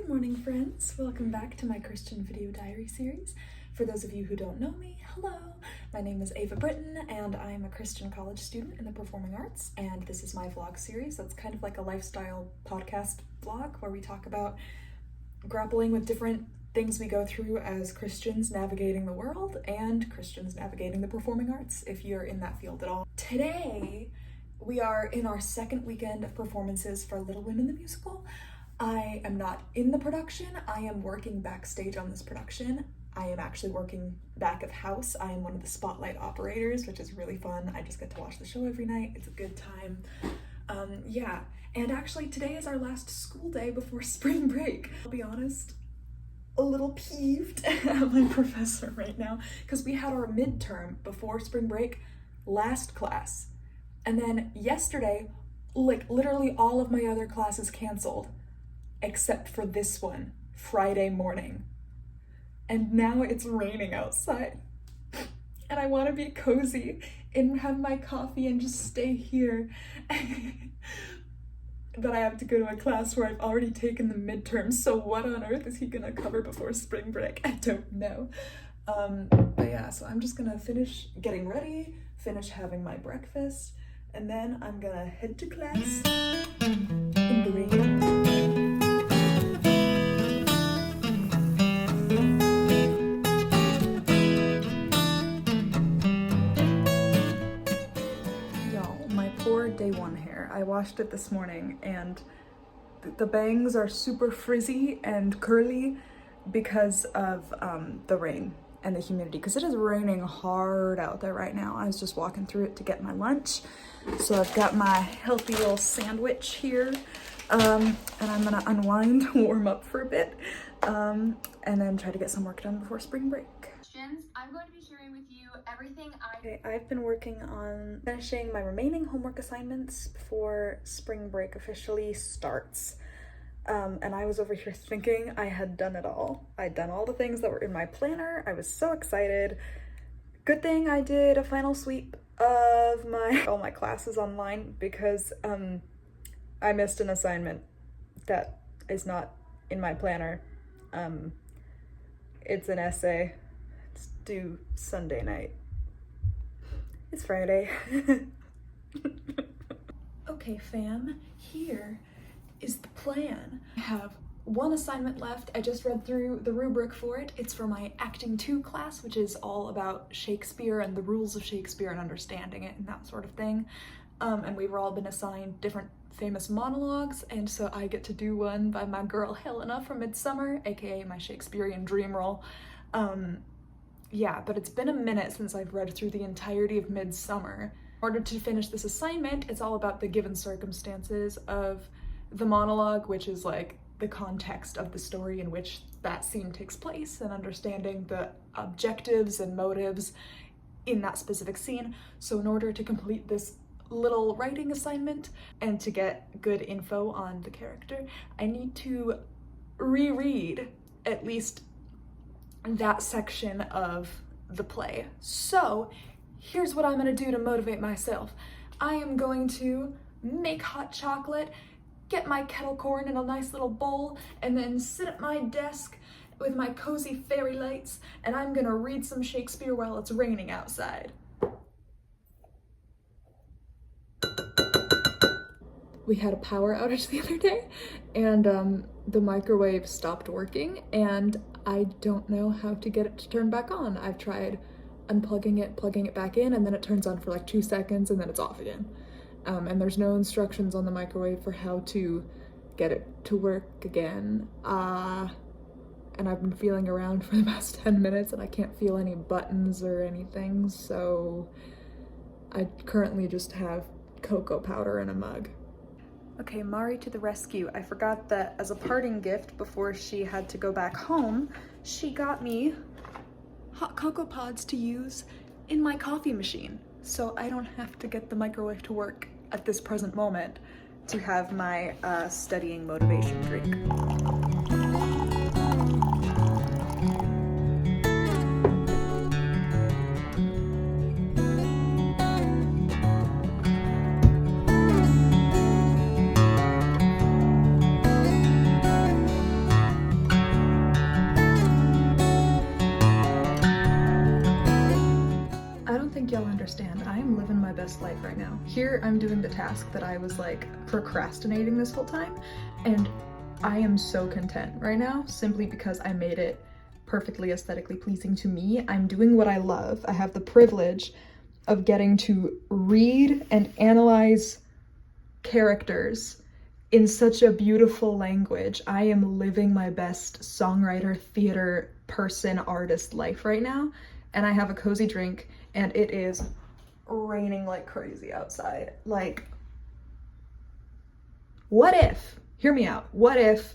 Good morning, friends. Welcome back to my Christian video diary series. For those of you who don't know me, hello. My name is Eva Britton, and I'm a Christian college student in the performing arts, and this is my vlog series. That's kind of like a lifestyle podcast vlog where we talk about grappling with different things we go through as Christians navigating the world and Christians navigating the performing arts, if you're in that field at all. Today, we are in our second weekend of performances for Little Women the Musical. I am not in the production. I am working backstage on this production. I am actually working back of house. I am one of the spotlight operators, which is really fun. I just get to watch the show every night. It's a good time. And actually today is our last school day before spring break. I'll be honest, a little peeved at my professor right now because we had our midterm before spring break last class. And then yesterday, like literally all of my other classes canceled except for this one, Friday morning. And now it's raining outside. And I want to be cozy and have my coffee and just stay here. But I have to go to a class where I've already taken the midterm, so what on earth is he gonna cover before spring break? I don't know. But yeah, so I'm just gonna finish getting ready, finish having my breakfast, and then I'm gonna head to class in the rain. Day one hair. I washed it this morning and the bangs are super frizzy and curly because of the rain and the humidity, because it is raining hard out there right now. I was just walking through it to get my lunch, so I've got my healthy little sandwich here, and I'm gonna unwind, warm up for a bit, and then try to get some work done before spring break. I'm going to be sharing with you everything I've been working on finishing my remaining homework assignments before spring break officially starts. And I was over here thinking I had done it all. I'd done all the things that were in my planner. I was so excited. Good thing I did a final sweep of all my classes online because I missed an assignment that is not in my planner. It's an essay. It's due Sunday night. It's Friday. Okay, fam, here is the plan. I have one assignment left. I just read through the rubric for it. It's for my Acting 2 class, which is all about Shakespeare and the rules of Shakespeare and understanding it and that sort of thing. And we've all been assigned different famous monologues, and so I get to do one by my girl Helena from Midsummer, aka my Shakespearean dream role. Yeah, but it's been a minute since I've read through the entirety of Midsummer. In order to finish this assignment, it's all about the given circumstances of the monologue, which is like the context of the story in which that scene takes place, and understanding the objectives and motives in that specific scene. So in order to complete this little writing assignment and to get good info on the character, I need to reread at least that section of the play. So here's what I'm gonna do to motivate myself. I am going to make hot chocolate, get my kettle corn in a nice little bowl, and then sit at my desk with my cozy fairy lights, and I'm gonna read some Shakespeare while it's raining outside. We had a power outage the other day, and the microwave stopped working, and I don't know how to get it to turn back on. I've tried unplugging it, plugging it back in, and then it turns on for like 2 seconds and then it's off again. And there's no instructions on the microwave for how to get it to work again. And I've been feeling around for the past 10 minutes and I can't feel any buttons or anything, so I currently just have cocoa powder in a mug. Okay, Mari to the rescue. I forgot that as a parting gift before she had to go back home, she got me hot cocoa pods to use in my coffee machine, so I don't have to get the microwave to work at this present moment to have my studying motivation drink. I'm living my best life right now. Here I'm doing the task that I was like procrastinating this whole time, and I am so content right now simply because I made it perfectly aesthetically pleasing to me. I'm doing what I love. I have the privilege of getting to read and analyze characters in such a beautiful language. I am living my best songwriter, theater, person, artist life right now, and I have a cozy drink, and it is raining like crazy outside. Like, what if, hear me out, what if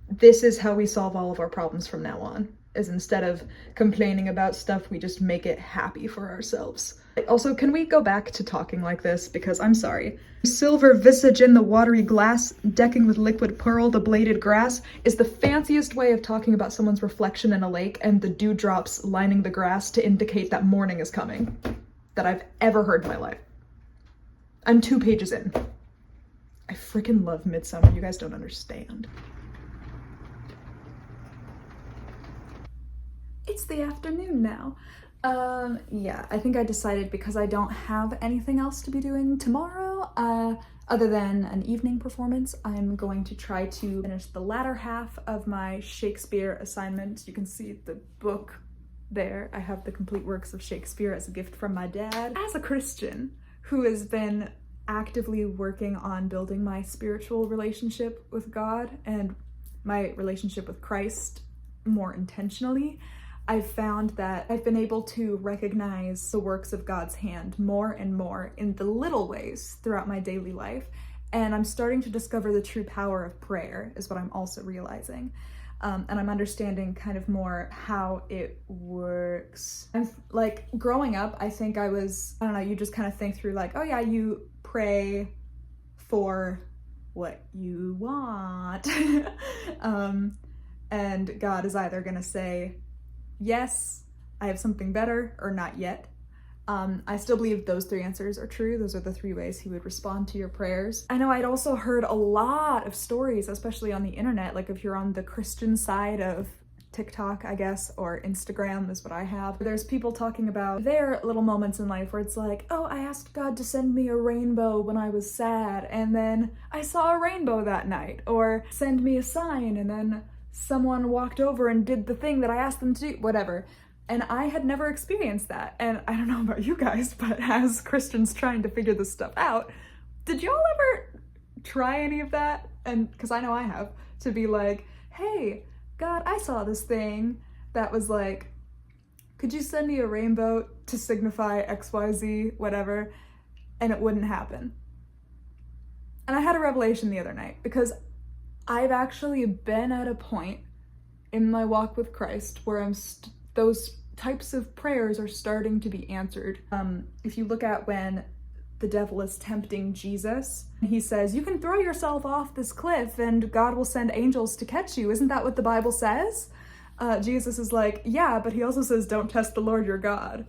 this is how we solve all of our problems from now on? Is instead of complaining about stuff, we just make it happy for ourselves. Also, can we go back to talking like this? Because I'm sorry. Silver visage in the watery glass, decking with liquid pearl the bladed grass, is the fanciest way of talking about someone's reflection in a lake and the dewdrops lining the grass to indicate that morning is coming that I've ever heard in my life. I'm 2 pages in. I freaking love Midsummer. You guys don't understand. It's the afternoon now. Yeah, I think I decided because I don't have anything else to be doing tomorrow, other than an evening performance, I'm going to try to finish the latter half of my Shakespeare assignment. You can see the book there. I have the complete works of Shakespeare as a gift from my dad. As a Christian who has been actively working on building my spiritual relationship with God and my relationship with Christ more intentionally, I've found that I've been able to recognize the works of God's hand more and more in the little ways throughout my daily life. And I'm starting to discover the true power of prayer is what I'm also realizing. And I'm understanding kind of more how it works. And like growing up, I think I don't know, you just kind of think through like, oh yeah, you pray for what you want. And God is either gonna say, yes, I have something better, or not yet. I still believe those 3 answers are true. Those are the 3 ways he would respond to your prayers. I know I'd also heard a lot of stories, especially on the internet, like if you're on the Christian side of TikTok, I guess, or Instagram is what I have. There's people talking about their little moments in life where it's like, oh, I asked God to send me a rainbow when I was sad, and then I saw a rainbow that night, or send me a sign, and then someone walked over and did the thing that I asked them to do, whatever. And I had never experienced that. And I don't know about you guys, but as Christians trying to figure this stuff out, did y'all ever try any of that? And because I know I have, to be like, hey, God, I saw this thing that was like, could you send me a rainbow to signify XYZ, whatever, and it wouldn't happen. And I had a revelation the other night because I've actually been at a point in my walk with Christ where those types of prayers are starting to be answered. If you look at when the devil is tempting Jesus, he says, you can throw yourself off this cliff and God will send angels to catch you. Isn't that what the Bible says? Jesus is like, yeah, but he also says, don't test the Lord your God.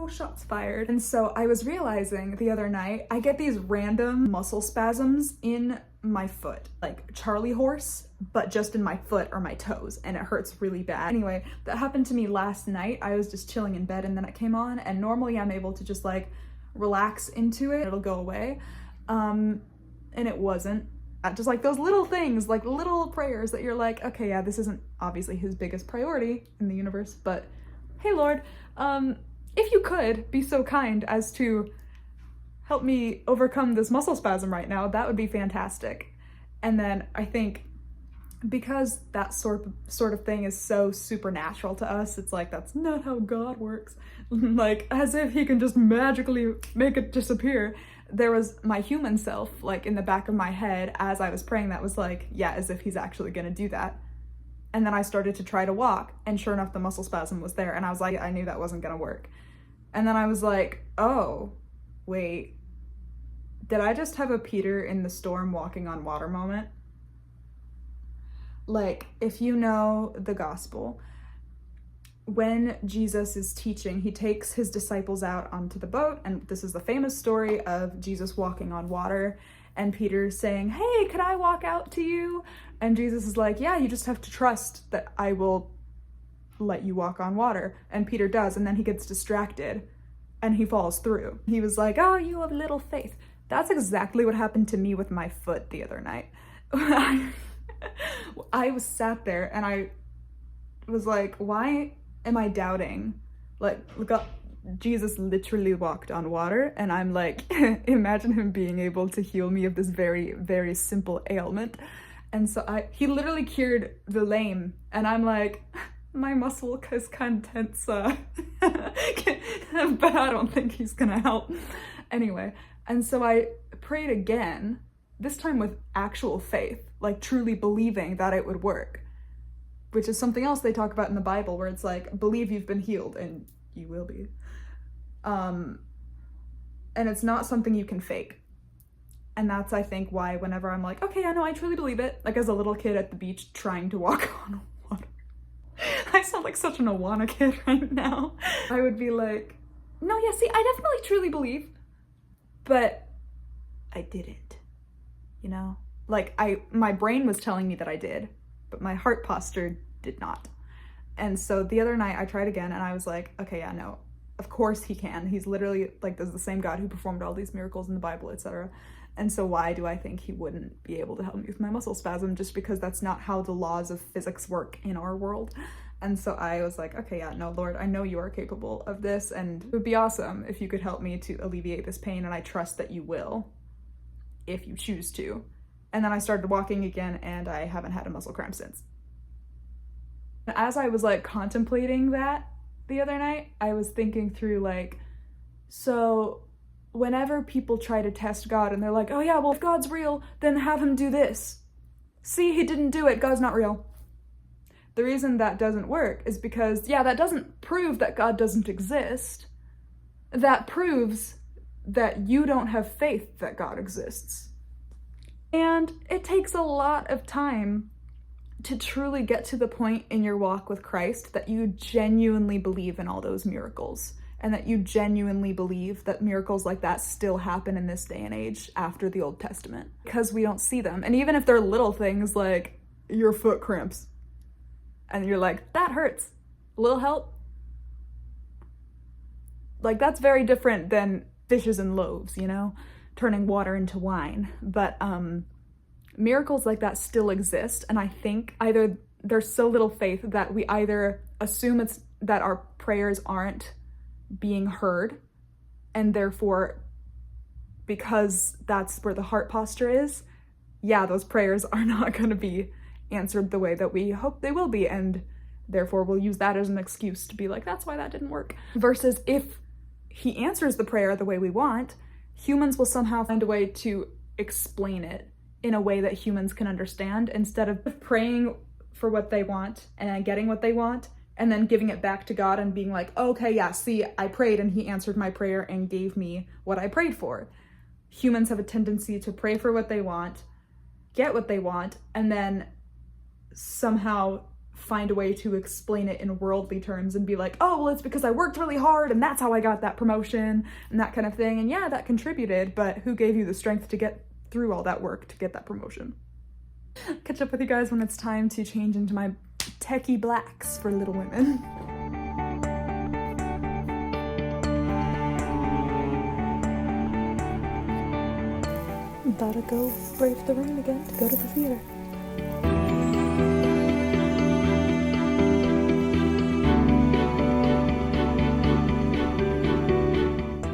Shots fired. And so I was realizing the other night, I get these random muscle spasms in my foot, like Charlie horse, but just in my foot or my toes, and it hurts really bad. Anyway, that happened to me last night. I was just chilling in bed and then it came on, and normally I'm able to just like relax into it, it'll go away. And it wasn't. Just like those little things, like little prayers that you're like, okay, yeah, this isn't obviously his biggest priority in the universe, but hey Lord, if you could be so kind as to help me overcome this muscle spasm right now, that would be fantastic. And then I think because that sort of thing is so supernatural to us, it's like, that's not how God works. Like, as if he can just magically make it disappear. There was my human self, like in the back of my head as I was praying, that was like, yeah, as if he's actually gonna do that. And then I started to try to walk, and sure enough, the muscle spasm was there. And I was like, I knew that wasn't gonna work. And then I was like, oh, wait, did I just have a Peter in the storm walking on water moment? Like, if you know the gospel, when Jesus is teaching, he takes his disciples out onto the boat, and this is the famous story of Jesus walking on water, and Peter saying, hey, could I walk out to you? And Jesus is like, yeah, you just have to trust that I will let you walk on water. And Peter does, and then he gets distracted. and he falls through. He was like, oh, you have little faith. That's exactly what happened to me with my foot the other night. I was sat there and I was like, why am I doubting? Like, look up, Jesus literally walked on water, and I'm like, imagine him being able to heal me of this very, very simple ailment. And so he literally cured the lame, and I'm like, my muscle is kind of tense, but I don't think he's gonna help. Anyway, and so I prayed again, this time with actual faith, like truly believing that it would work, which is something else they talk about in the Bible, where it's like, believe you've been healed, and you will be. And it's not something you can fake. And that's, I think, why whenever I'm like, okay, I know, I truly believe it, like as a little kid at the beach trying to walk on water. I sound like such an Awana kid right now. I would be like, no, yeah, see, I definitely truly believe, but I didn't, you know? Like, my brain was telling me that I did, but my heart posture did not. And so the other night I tried again, and I was like, okay, yeah, no, of course he can. He's literally, like, this is the same God who performed all these miracles in the Bible, etc. And so why do I think he wouldn't be able to help me with my muscle spasm? Just because that's not how the laws of physics work in our world. And so I was like, okay, yeah, no, Lord, I know you are capable of this, and it would be awesome if you could help me to alleviate this pain, and I trust that you will, if you choose to. And then I started walking again, and I haven't had a muscle cramp since. As I was like contemplating that the other night, I was thinking through like, so whenever people try to test God and they're like, oh yeah, well, if God's real, then have him do this. See, he didn't do it, God's not real. The reason that doesn't work is because, yeah, that doesn't prove that God doesn't exist. That proves that you don't have faith that God exists. And it takes a lot of time to truly get to the point in your walk with Christ that you genuinely believe in all those miracles, and that you genuinely believe that miracles like that still happen in this day and age after the Old Testament, because we don't see them. And even if they're little things like your foot cramps, and you're like, that hurts, a little help? Like, that's very different than fishes and loaves, you know, turning water into wine. But miracles like that still exist, and I think either there's so little faith that we either assume it's that our prayers aren't being heard, and therefore, because that's where the heart posture is, yeah, those prayers are not going to be answered the way that we hope they will be, and therefore we'll use that as an excuse to be like, that's why that didn't work. Versus if he answers the prayer the way we want, humans will somehow find a way to explain it in a way that humans can understand, instead of praying for what they want and getting what they want and then giving it back to God and being like, okay, yeah, see, I prayed and he answered my prayer and gave me what I prayed for. Humans have a tendency to pray for what they want, get what they want, and then somehow find a way to explain it in worldly terms and be like, oh, well, it's because I worked really hard and that's how I got that promotion and that kind of thing. And yeah, that contributed, but who gave you the strength to get through all that work to get that promotion? Catch up with you guys when it's time to change into my techie blacks for Little Women. Gotta go brave the rain again to go to the theater.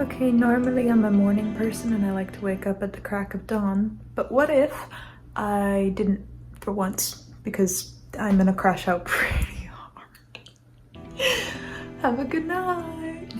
Okay, normally I'm a morning person and I like to wake up at the crack of dawn, but what if I didn't for once, because I'm gonna crash out pretty hard. Have a good night.